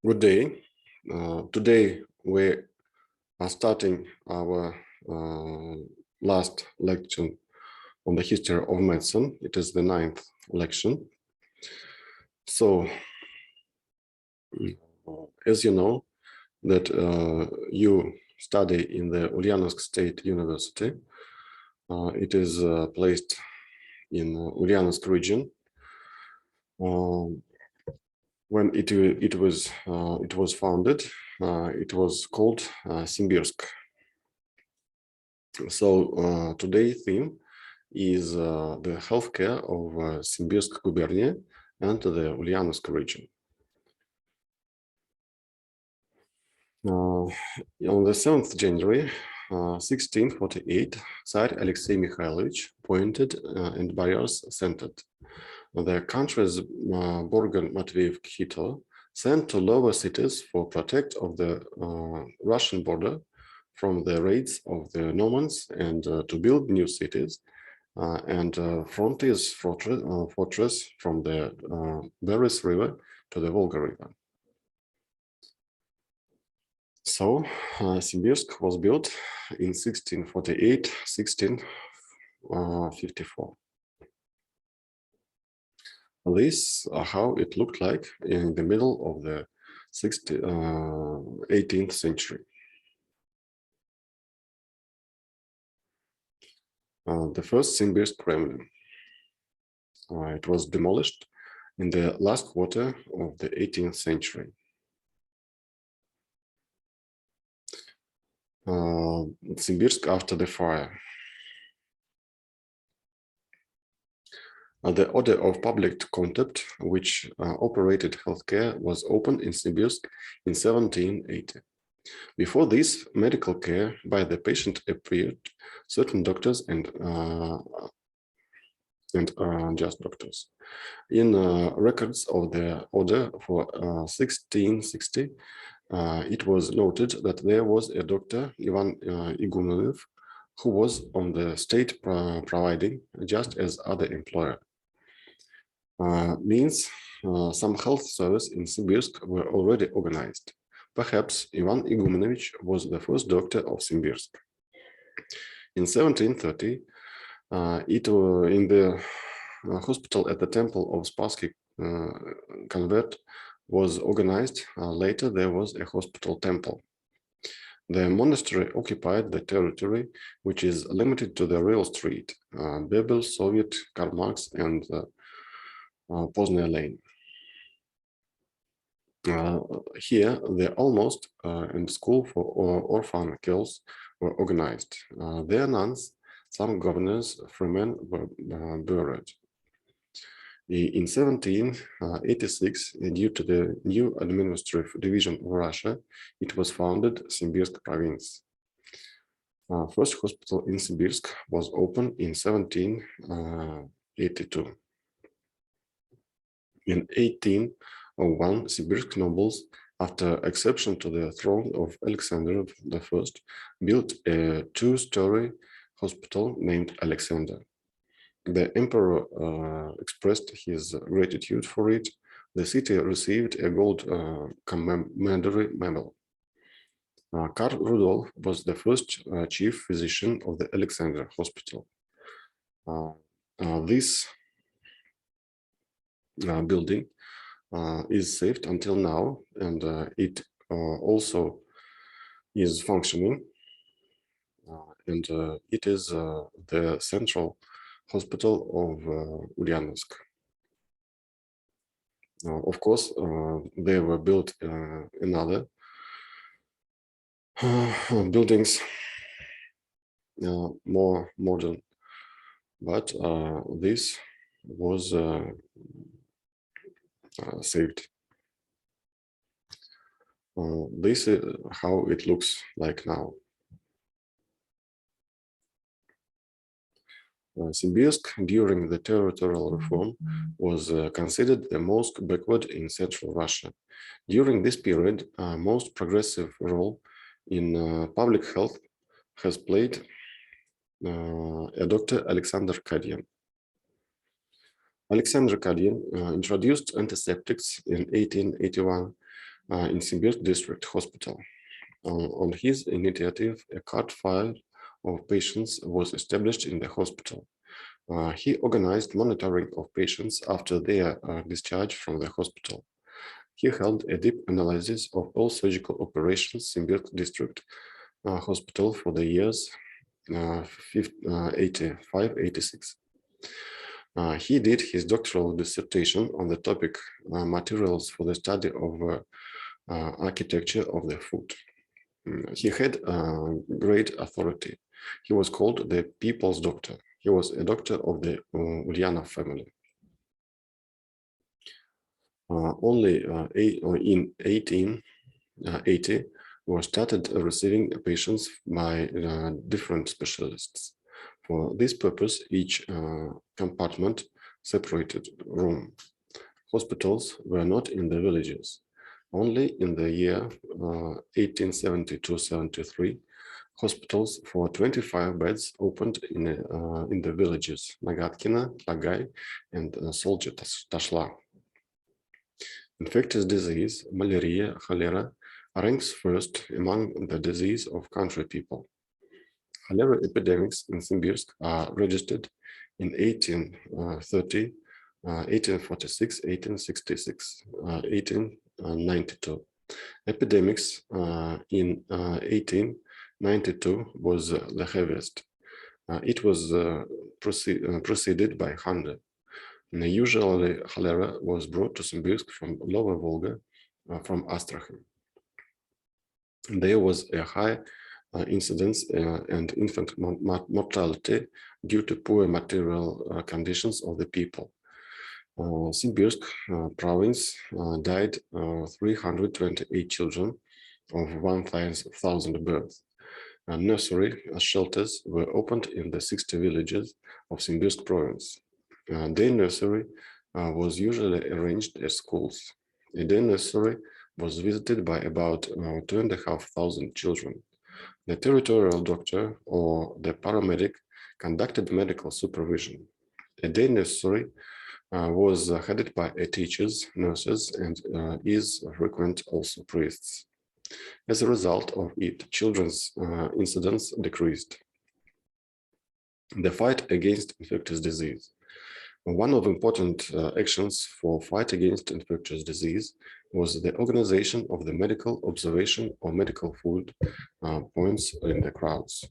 Good day. Today we are starting our last lecture on the history of medicine. It is the 9th lection. So, as you know, that you study in the Ulyanovsk State University. It is placed in Ulyanovsk region. When it was founded, it was called Sybilsk. So today's theme is the healthcare of Sybilsk gubernia and the Ulyanovsk region. On the 7th January 1648, Tsar Alexei Mikhailovich appointed and boyars scented. The country's Borgan Matveyev Hitler sent to lower cities for protect of the Russian border from the raids of the Normans and to build new cities and frontiers fortress from the Beres River to the Volga River. So Sybilsk was built in 1648-1654. This how it looked like in the middle of the 18th century. The first Sybilsk Kremlin. It was demolished in the last quarter of the 18th century. Sybilsk after the fire. The Order of Public Contempt, which operated healthcare, was opened in Sybilsk in 1780. Before this, medical care by the patient appeared certain doctors and just doctors. In records of the order for 1660, it was noted that there was a doctor, Ivan Igumenov, who was on the state providing just as other employer. Means some health service in Sybilsk were already organized. Perhaps Ivan Igumenovich was the first doctor of Sybilsk. In 1730, in the hospital at the temple of Sybilsk convent was organized. Later, there was a hospital temple. The monastery occupied the territory, which is limited to the real street, Bebel, Soviet, Karl Marx, and Pozner Lane. Here, the almost and school for orphan girls were organized. Their nuns, some governors, freemen were buried. In 1786, due to the new administrative division of Russia, it was founded Sybilsk province. First hospital in Sybilsk was opened in 1782. In 1801, Sybilsk nobles, after accession to the throne of Alexander I, built a two-story hospital named Alexander. The emperor expressed his gratitude for it. The city received a gold commemorative medal. Karl Rudolph was the first chief physician of the Alexander Hospital. This building is saved until now, and it also is functioning, and it is the central hospital of Ulyanovsk. Of course, they were built in other buildings, more modern, but this was saved. This is how it looks like now. Sybilsk, during the territorial reform, was considered the most backward in Central Russia. During this period, most progressive role in public health has played a Dr. Alexander Kadyan. Alexander Kadyan introduced antiseptics in 1881 in Sybilsk District Hospital. On his initiative, a card file of patients was established in the hospital. He organized monitoring of patients after their discharge from the hospital. He held a deep analysis of all surgical operations in Sybilsk District Hospital for the years 85-86. He did his doctoral dissertation on the topic materials for the study of architecture of the foot. He had great authority. He was called the people's doctor. He was a doctor of the Ulyanov family. Only in 1880 were started receiving patients by different specialists. For this purpose, each compartment separated room. Hospitals were not in the villages. Only in the year 1872-73, hospitals for 25 beds opened in the villages Nagatkina, Lagay, and Solje Tashla. Infectious disease, malaria, cholera, ranks first among the disease of country people. Cholera epidemics in Symbirsk are registered in 1830, 1846, 1866, 1892. Epidemics in 1892 was the heaviest. It was preceded by hunger. Usually, cholera was brought to Symbirsk from Lower Volga, from Astrakhan. There was a high incidence and infant mortality due to poor material conditions of the people. Symbirsk province died 328 children of 1,000 births. Nursery shelters were opened in the 60 villages of Symbirsk province. Day nursery was usually arranged as schools. A day nursery was visited by about 2,500 children. The territorial doctor or the paramedic conducted medical supervision. A day nursery was headed by teachers, nurses, and is frequent also priests. As a result of it, children's incidence decreased. The fight against infectious disease. One of important actions for fight against infectious disease was the organization of the medical observation or medical food points in the crowds.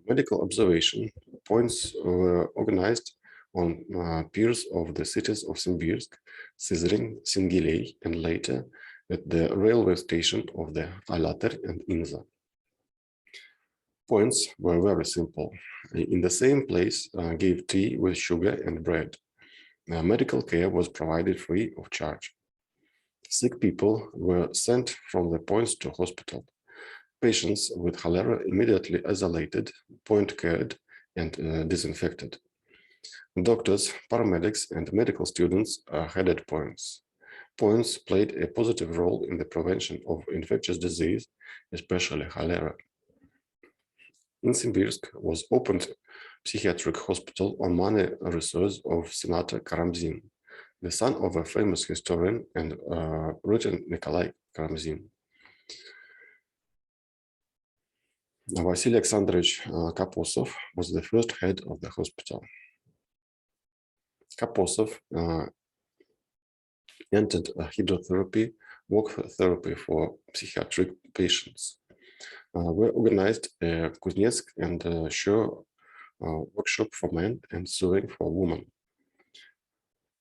Medical observation points were organized on piers of the cities of Symbirsk, Syzrin, Singilei, and later at the railway station of the Alater and Inza. Points were very simple. In the same place, gave tea with sugar and bread. Medical care was provided free of charge. Sick people were sent from the points to hospital. Patients with cholera immediately isolated, point cared, and disinfected. Doctors, paramedics, and medical students headed points. Points played a positive role in the prevention of infectious disease, especially cholera. In Symbirsk was opened psychiatric hospital on money resource of Senator Karamzin, the son of a famous historian and writer Nikolai Karamzin. Vasily Alexandrovich Kaposov was the first head of the hospital. Kaposov entered hydrotherapy, walk therapy for psychiatric patients. Were organized a Kuznetsk and Shore workshop for men and sewing for women.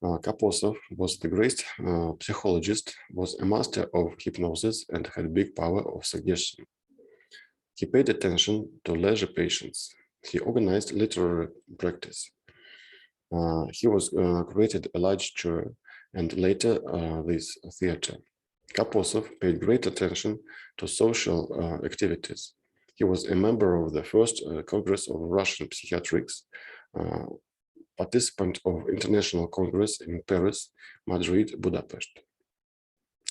Kaposov was the great psychologist, was a master of hypnosis and had big power of suggestion. He paid attention to leisure patients. He organized literary practice. He was created a large chair and later this theater. Kaposov paid great attention to social activities. He was a member of the first Congress of Russian Psychiatrics, participant of International Congress in Paris, Madrid, Budapest.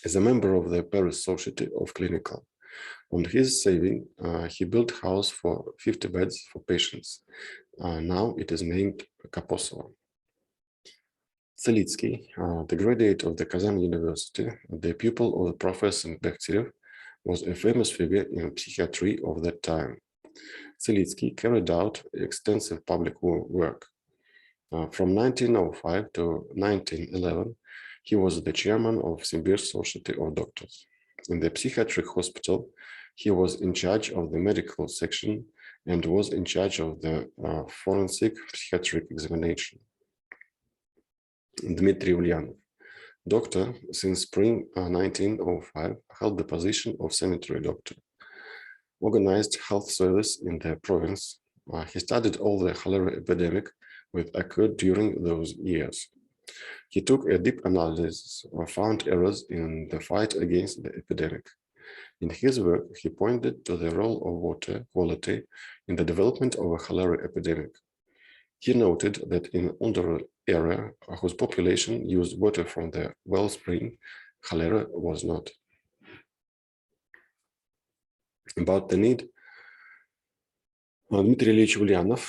As a member of the Paris Society of Clinical. On his saving, he built a house for 50 beds for patients. Now it is named Kaposov. Sybilsk, the graduate of the Kazan University, the pupil of Professor Bekhterev, was a famous figure in psychiatry of that time. Sybilsk carried out extensive public work. From 1905 to 1911, he was the chairman of Sybilsk Society of Doctors. In the psychiatric hospital, he was in charge of the medical section and was in charge of the forensic psychiatric examination. Dmitry Ulyanov, doctor since spring 1905, held the position of sanitary doctor. Organized health service in the province. He studied all the cholera epidemic which occurred during those years. He took a deep analysis and found errors in the fight against the epidemic. In his work, he pointed to the role of water quality in the development of a cholera epidemic. He noted that in older area whose population used water from the wellspring, cholera was not. About the need, Dmitry Ilyich Ulyanov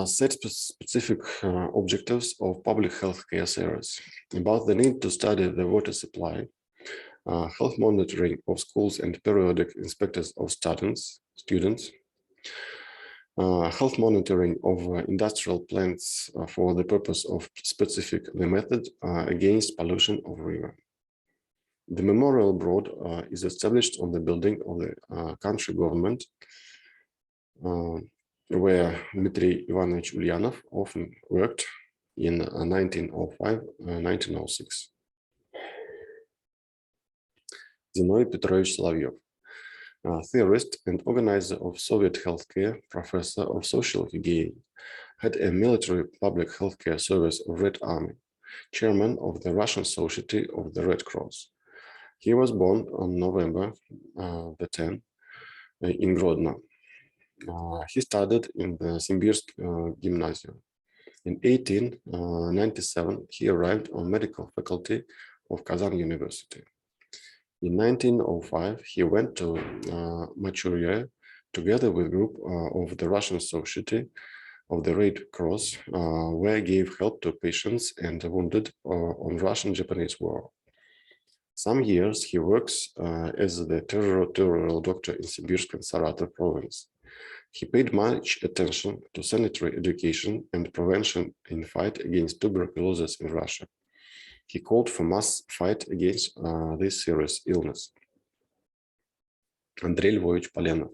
set specific objectives of public health care service. About the need to study the water supply, health monitoring of schools and periodic inspectors of students, health monitoring of industrial plants for the purpose of specific the method against pollution of river. The memorial board is established on the building of the country government, where Dmitry Ivanovich Ulyanov often worked in 1905-1906. Zinoy Petrovich Solovyev, theorist and organizer of Soviet healthcare, professor of social hygiene, head a military public healthcare service of Red Army, chairman of the Russian Society of the Red Cross. He was born on November the 10th in Grodno. He studied in the Sybilsk Gymnasium. In 1897, he arrived on medical faculty of Kazan University. In 1905, he went to Manchuria together with a group of the Russian Society of the Red Cross, where he gave help to patients and wounded on Russian-Japanese War. Some years he works as the territorial doctor in Sybilsk and Saratov province. He paid much attention to sanitary education and prevention in fight against tuberculosis in Russia. He called for mass fight against this serious illness. Andrei Lvovich Polenov,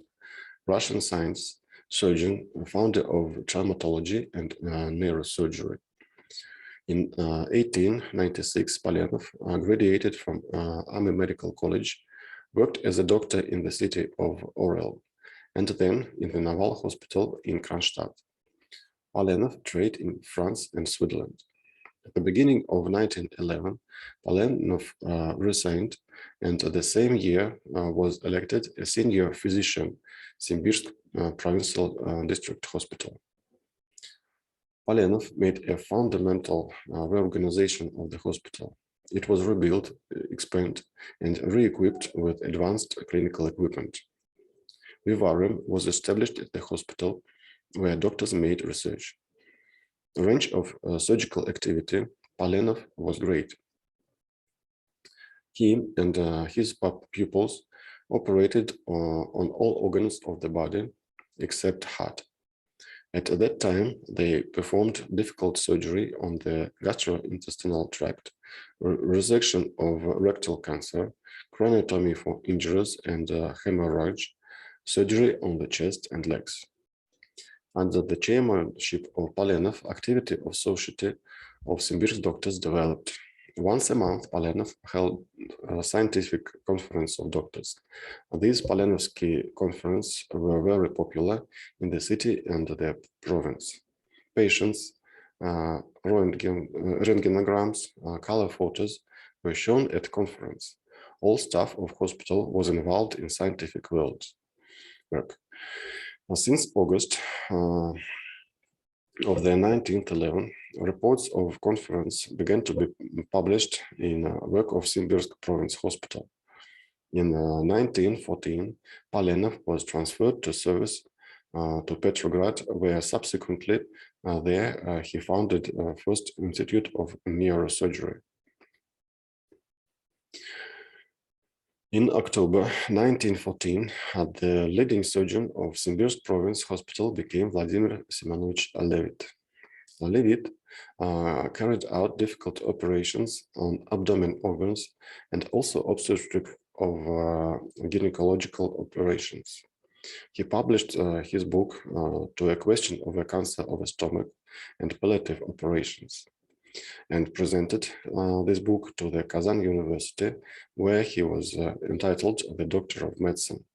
Russian science surgeon, founder of traumatology and neurosurgery. In 1896, Polenov graduated from Army Medical College, worked as a doctor in the city of Orel, and then in the Naval Hospital in Kronstadt. Polenov trained in France and Switzerland. At the beginning of 1911, Polenov resigned, and the same year was elected a senior physician, Sybilsk Provincial District Hospital. Polenov made a fundamental reorganization of the hospital. It was rebuilt, expanded, and re-equipped with advanced clinical equipment. Vivarium was established at the hospital, where doctors made research. The range of surgical activity, Polenov was great. He and his pupils operated on all organs of the body except heart. At that time, they performed difficult surgery on the gastrointestinal tract, resection of rectal cancer, craniotomy for injuries and hemorrhage, surgery on the chest and legs. Under the chairmanship of Polenov, activity of Society of Sybilsk doctors developed. Once a month, Polenov held a scientific conference of doctors. These Palinoski conferences were very popular in the city and the province. Patients, röntgenograms, color photos were shown at conference. All staff of hospital was involved in scientific work. Since August of the 1911, reports of conference began to be published in work of Sybilsk Province Hospital. In 1914, Polenov was transferred to service to Petrograd, where subsequently There, he founded first Institute of Neurosurgery. In October 1914, the leading surgeon of Sybilsk province hospital became Vladimir Semenovich Levit. Levit carried out difficult operations on abdomen organs and also obstetric of gynecological operations. He published his book To a Question of the Cancer of the Stomach and Palliative Operations, and presented this book to the Kazan University, where he was entitled the Doctor of Medicine.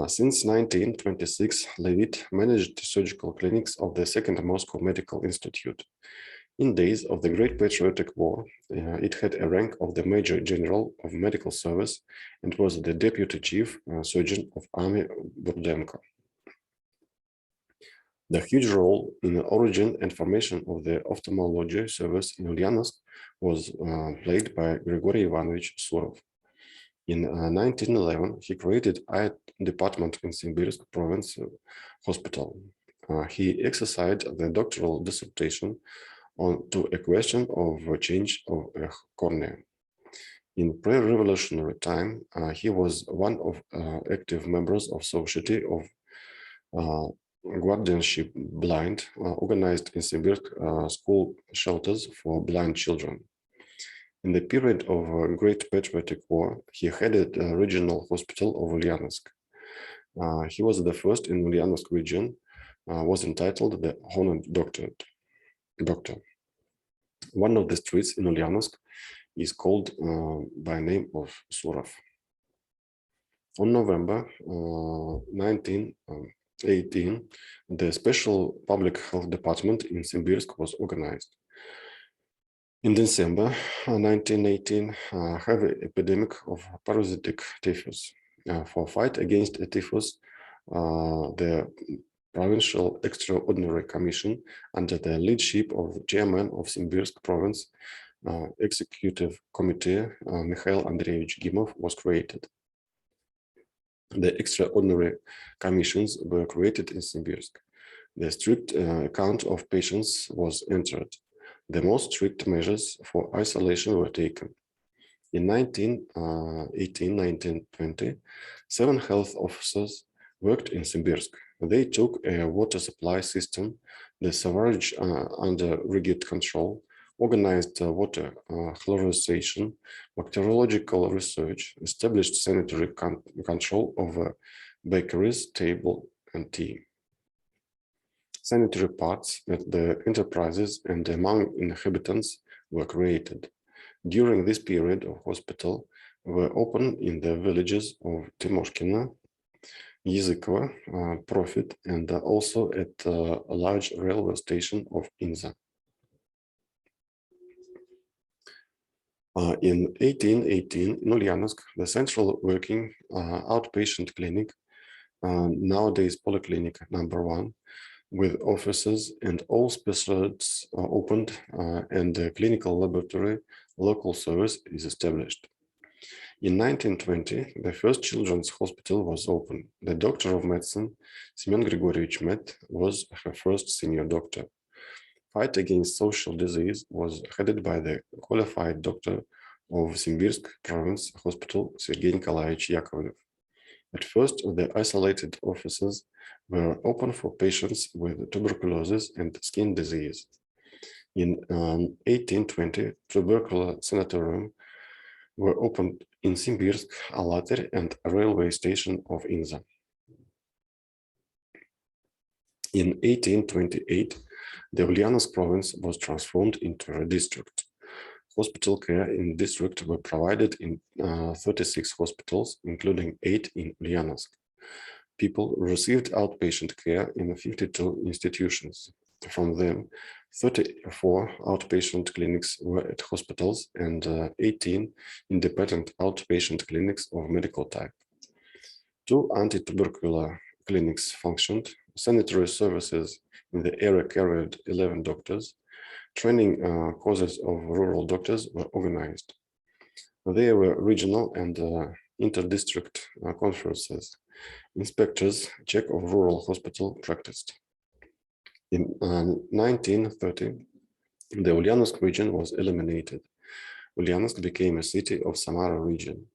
Since 1926, Levit managed surgical clinics of the Second Moscow Medical Institute. In days of the Great Patriotic War, it had a rank of the Major General of Medical Service and was the Deputy Chief Surgeon of Army Burdenko. The huge role in the origin and formation of the ophthalmology service in Ulyanovsk was played by Grigory Ivanovich Surov. In 1911, he created a department in Sybilsk province hospital. He exercised the doctoral dissertation to a question of change of a cornea. In pre-revolutionary time, he was one of active members of Society of Guardianship Blind, organized in Sybilsk school shelters for blind children. In the period of Great Patriotic War, he headed the regional hospital of Ulyanovsk. He was the first in Ulyanovsk region, was entitled the Honored Doctor. One of the streets in Ulyanovsk is called by name of Surov. On November 1918, the Special Public Health Department in Sybilsk was organized. In December 1918, heavy epidemic of parasitic typhus. For fight against typhus, the Provincial Extraordinary Commission, under the leadership of the chairman of Sybilsk province executive committee, Mikhail Andreevich Gimov, was created. The extraordinary commissions were created in Sybilsk. The strict account of patients was entered. The most strict measures for isolation were taken. In 1918-1920, 7 health officers worked in Sybilsk. They took a water supply system, the sewerage under rigid control, organized water chlorization, bacteriological research, established sanitary control over bakeries, table, and tea. Sanitary parts at the enterprises and among inhabitants were created. During this period of hospital were opened in the villages of Timoshkina, Языково, Profit, and also at a large railway station of Inza. In 1818, in Ulyanovsk, the central working outpatient clinic, nowadays Polyclinic number 1, with offices and all specialists opened, and the clinical laboratory local service is established. In 1920, the first children's hospital was opened. The doctor of medicine, Semyon Grigorievich Met, was her first senior doctor. Fight against social disease was headed by the qualified doctor of Sybilsk province hospital, Sergei Nikolaevich Yakovlev. At first, the isolated offices were open for patients with tuberculosis and skin disease. In 1820, tubercular sanatorium were opened in Sybilsk, Alatyr, and a railway station of Inza. In 1828, the Ulyanovsk province was transformed into a district. Hospital care in the district were provided in 36 hospitals, including 8 in Ulyanovsk. People received outpatient care in 52 institutions. From them, 34 outpatient clinics were at hospitals and 18 independent outpatient clinics of medical type. 2 anti-tubercular clinics functioned. Sanitary services in the area carried 11 doctors. Training courses of rural doctors were organized. There were regional and inter-district conferences. Inspectors check of rural hospital practiced. In 1930, the Ulyanovsk region was eliminated. Ulyanovsk became a city of Samara region.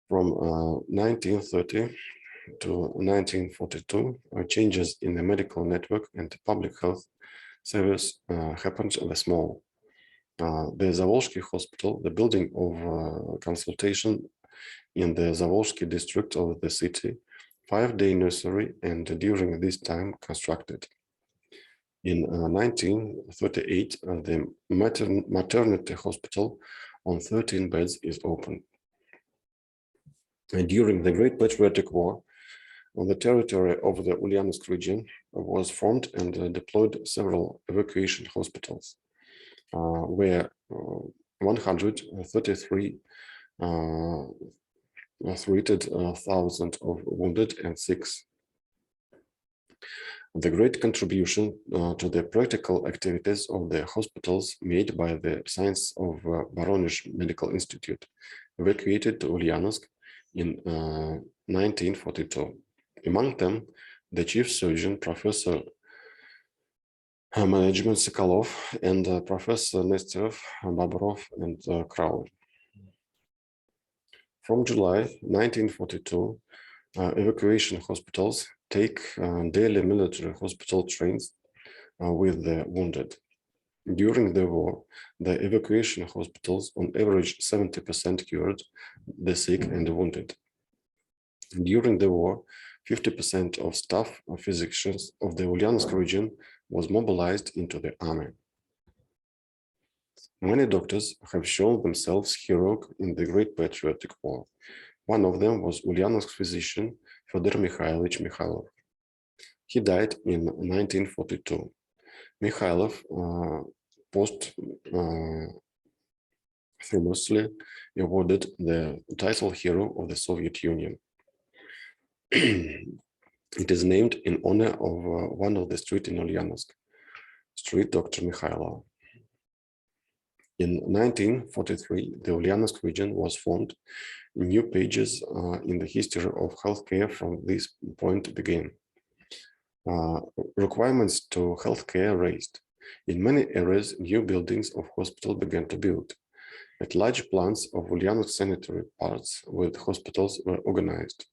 From 1930 to 1942, changes in the medical network and public health service happened at the small. The Zavolsky Hospital, the building of consultation in the Zavolsky district of the city, 5-day nursery, and during this time constructed. In 1938, the maternity hospital on 13 beds is opened. And during the Great Patriotic War, on the territory of the Ulyanovsk region was formed and deployed several evacuation hospitals, where 133 treated thousands of wounded and sick. The great contribution to the practical activities of the hospitals made by the Science of Voronezh Medical Institute evacuated to Ulyanovsk in 1942. Among them, the chief surgeon, Professor Management Sokolov, and Professor Nesterov, Babrov, and Kraul. From July 1942, evacuation hospitals take daily military hospital trains with the wounded. During the war, the evacuation hospitals on average 70% cured the sick and wounded. During the war, 50% of staff of physicians of the Ulyanovsk region was mobilized into the army. Many doctors have shown themselves heroic in the Great Patriotic War. One of them was Ulyanovsk physician Fyodor Mikhailovich Mikhailov. He died in 1942. Mikhailov posthumously awarded the title Hero of the Soviet Union. It is named in honor of one of the streets in Ulyanovsk, Street Dr. Mikhailov. In 1943, the Ulyanovsk region was formed. New pages in the history of healthcare from this point began. Requirements to healthcare raised. In many areas, new buildings of hospital began to build. At large plants of Ulyanovsk sanitary parts with hospitals were organized.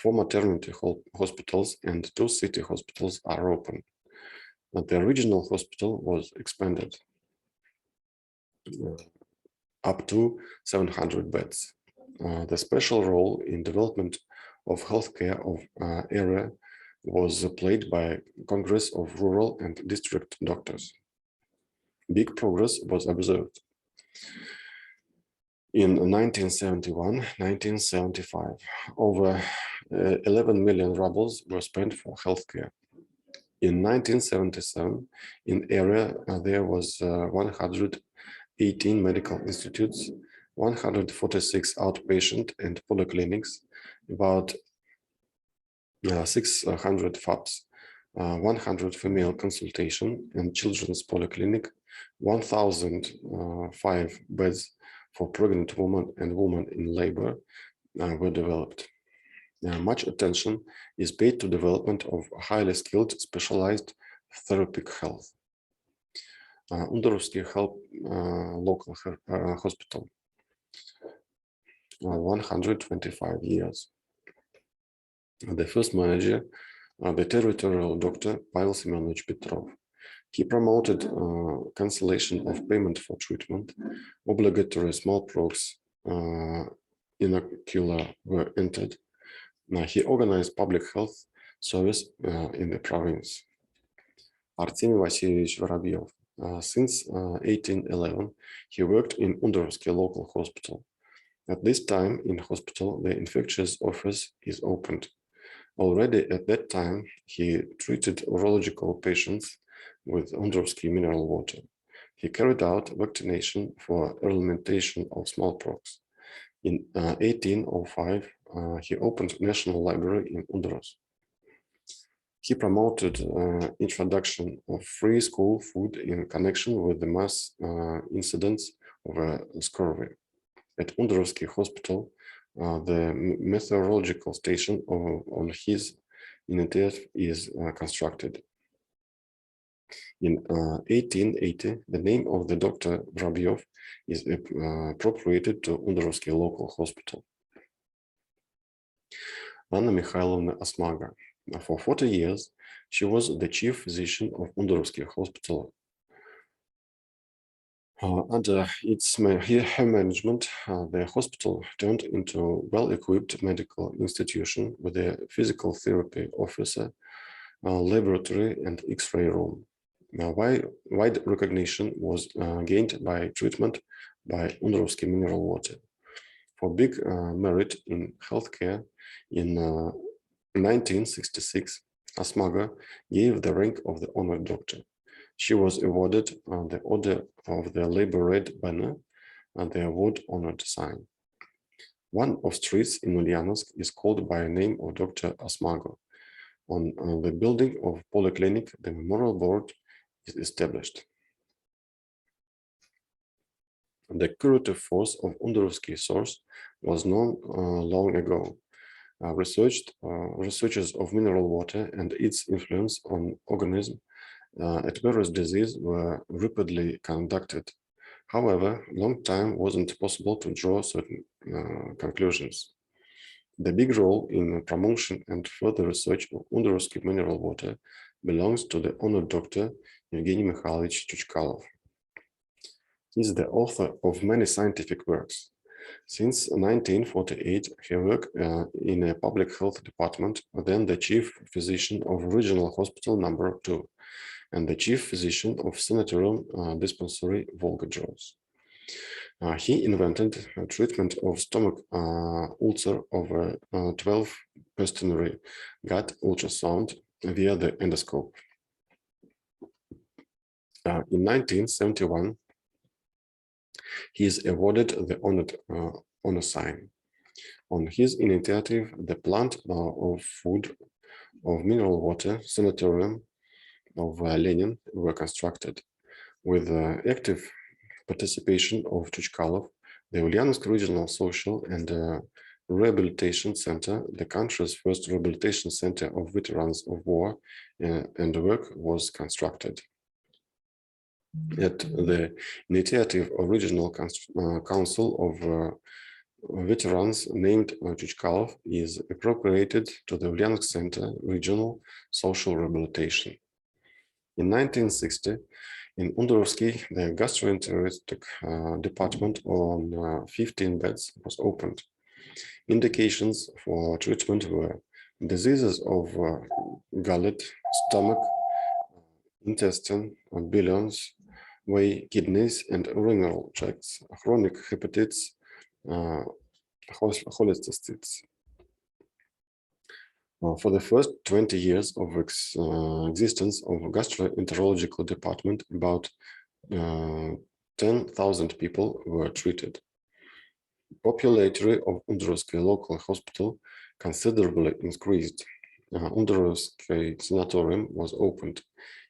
4 maternity hospitals and 2 city hospitals are open. But the regional hospital was expanded up to 700 beds. The special role in development of healthcare of area was played by Congress of Rural and District Doctors. Big progress was observed. In 1971-1975, over 11 million rubles were spent for healthcare. In 1977, in area there was 118 medical institutes, 146 outpatient and polyclinics, about 600 FAPs, 100 female consultation and children's polyclinic, 1,005 beds for pregnant women and women in labor were developed. Much attention is paid to development of highly skilled specialized therapeutic health. Undarovsky local hospital, 125 years. The first manager, the territorial doctor Pavel Semyonovich Petrov. He promoted cancellation of payment for treatment, obligatory smallpox inocular were entered. He organized public health service in the province. Artemy Vasilievich Vorobyev. Since 1811, he worked in Undarovsky local hospital. At this time in hospital, the infectious office is opened. Already at that time, he treated urological patients with Undarovsky mineral water. He carried out vaccination for elimination of smallpox. In 1805, he opened National Library in Undarovsk. He promoted introduction of free school food in connection with the mass incidents of scurvy. At Undarovsky Hospital, the meteorological station on his initiative is constructed. In 1880, the name of the Dr. Vrabyov is appropriated to Undorovsky local hospital. Anna Mikhailovna Asmaga. For 40 years, she was the chief physician of Undorovsky Hospital. Under her management, the hospital turned into a well-equipped medical institution with a physical therapy officer, laboratory, and X-ray room. Wide recognition was gained by treatment by Undorovsky mineral water. For big merit in healthcare, in 1966, Asmaga gave the rank of the honored doctor. She was awarded the Order of the Labor Red Banner and the award honored sign. One of streets in Ulyanovsk is called by the name of Dr. Asmago. On the building of Polyclinic, the memorial board is established. The curative force of Undorovsky source was known long ago. Researches of mineral water and its influence on organism at various diseases were rapidly conducted. However, long time wasn't possible to draw certain conclusions. The big role in promotion and further research of Undorovsky mineral water belongs to the honored Dr. Evgeny Mikhailovich Chuchkalov. He is the author of many scientific works. Since 1948, he worked in a public health department, then the chief physician of Regional Hospital No. 2, and the chief physician of Sanatorium Dispensary Volga-Jaws. He invented a treatment of stomach ulcer over 12 pulmonary gut ultrasound via the endoscope. In 1971, he is awarded the honor sign. On his initiative, the plant of food of mineral water sanatorium of Lenin were constructed. With active participation of Chuchkalov, the Ulyanovsk Regional Social and Rehabilitation Center, the country's first rehabilitation center of veterans of war and work, was constructed. At the initiative of Regional Council of Veterans named Chuchkalov is appropriated to the Ulyanovsk Center Regional Social Rehabilitation. In 1960, in Undorovsky, the gastroenteric department on 15 beds was opened. Indications for treatment were diseases of gullet, stomach, intestine, bilions, way, kidneys, and renal tracts, chronic hepatitis, cholecystitis. For the first 20 years of existence of gastroenterological department, about 10,000 people were treated. Popularity of Undorovsky local hospital considerably increased. Undorovsky Sanatorium was opened.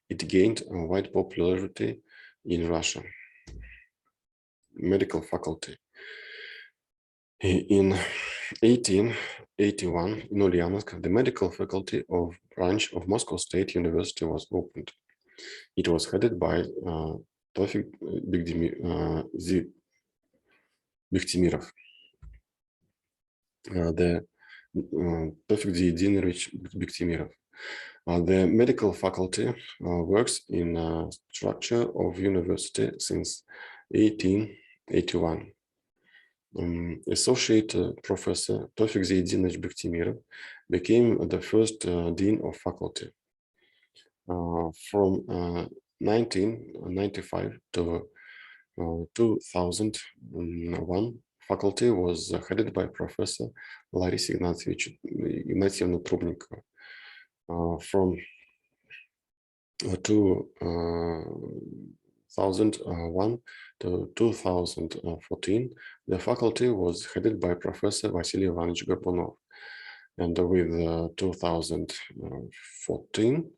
It gained a wide popularity in Russia. Medical faculty. In 1881, in Ulyanovsk, the medical faculty of branch of Moscow State University was opened. It was headed by Tofik Bektimirov. Tofik Ziyedinovich Bektimirov. The medical faculty works in structure of university since 1881. Associate Professor Tofik Ziyedinovich Bektimirov became the first dean of faculty. From 1995 to 2001, faculty was headed by Professor Larisa Ignatyevna Trubnikova. From 2001 to 2014, the faculty was headed by Professor Vasily Ivanovich Gorpunov, and with 2014,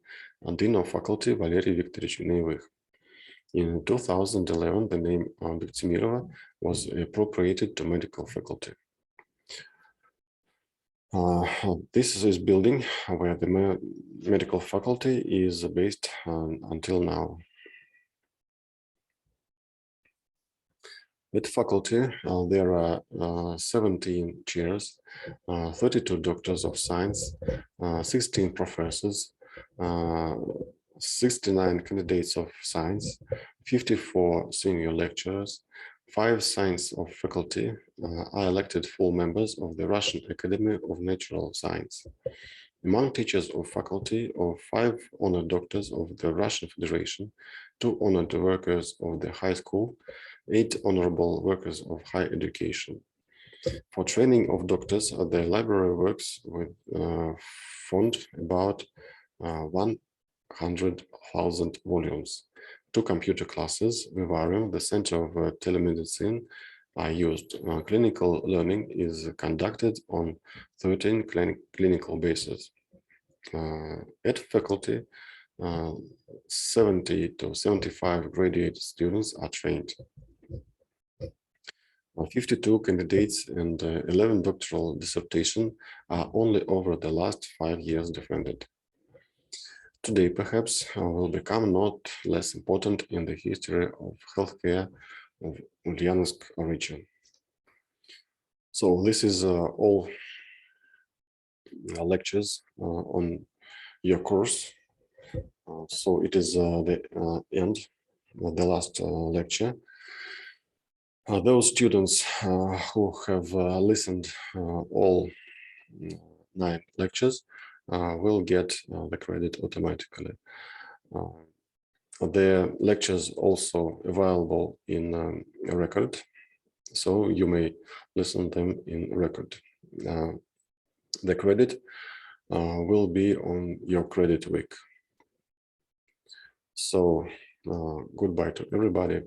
Dean of Faculty Valery Viktorovich Neivych. In 2011, the name Bektimirova was appropriated to medical faculty. This is building where the medical faculty is based until now. At faculty, there are 17 chairs, 32 doctors of science, 16 professors, 69 candidates of science, 54 senior lecturers, 5 science of faculty are elected full members of the Russian Academy of Natural Science. Among teachers of faculty are 5 honored doctors of the Russian Federation, 2 honored workers of the high school, 8 honorable workers of higher education. For training of doctors, the library works with font about 100,000 volumes. 2 computer classes, Vivarium, the Center of Telemedicine, are used. Clinical learning is conducted on 13 clinical bases. At faculty, 70 to 75 graduate students are trained. 52 candidates and 11 doctoral dissertations are only over the last 5 years defended. Today, perhaps, will become not less important in the history of healthcare of Ulyanovsk region. So this is all lectures on your course. So it is the end of the last lecture. Those students who have listened all 9 lectures will get the credit automatically. The lectures also available in a record, so you may listen them in record. The credit will be on your credit week. So goodbye to everybody.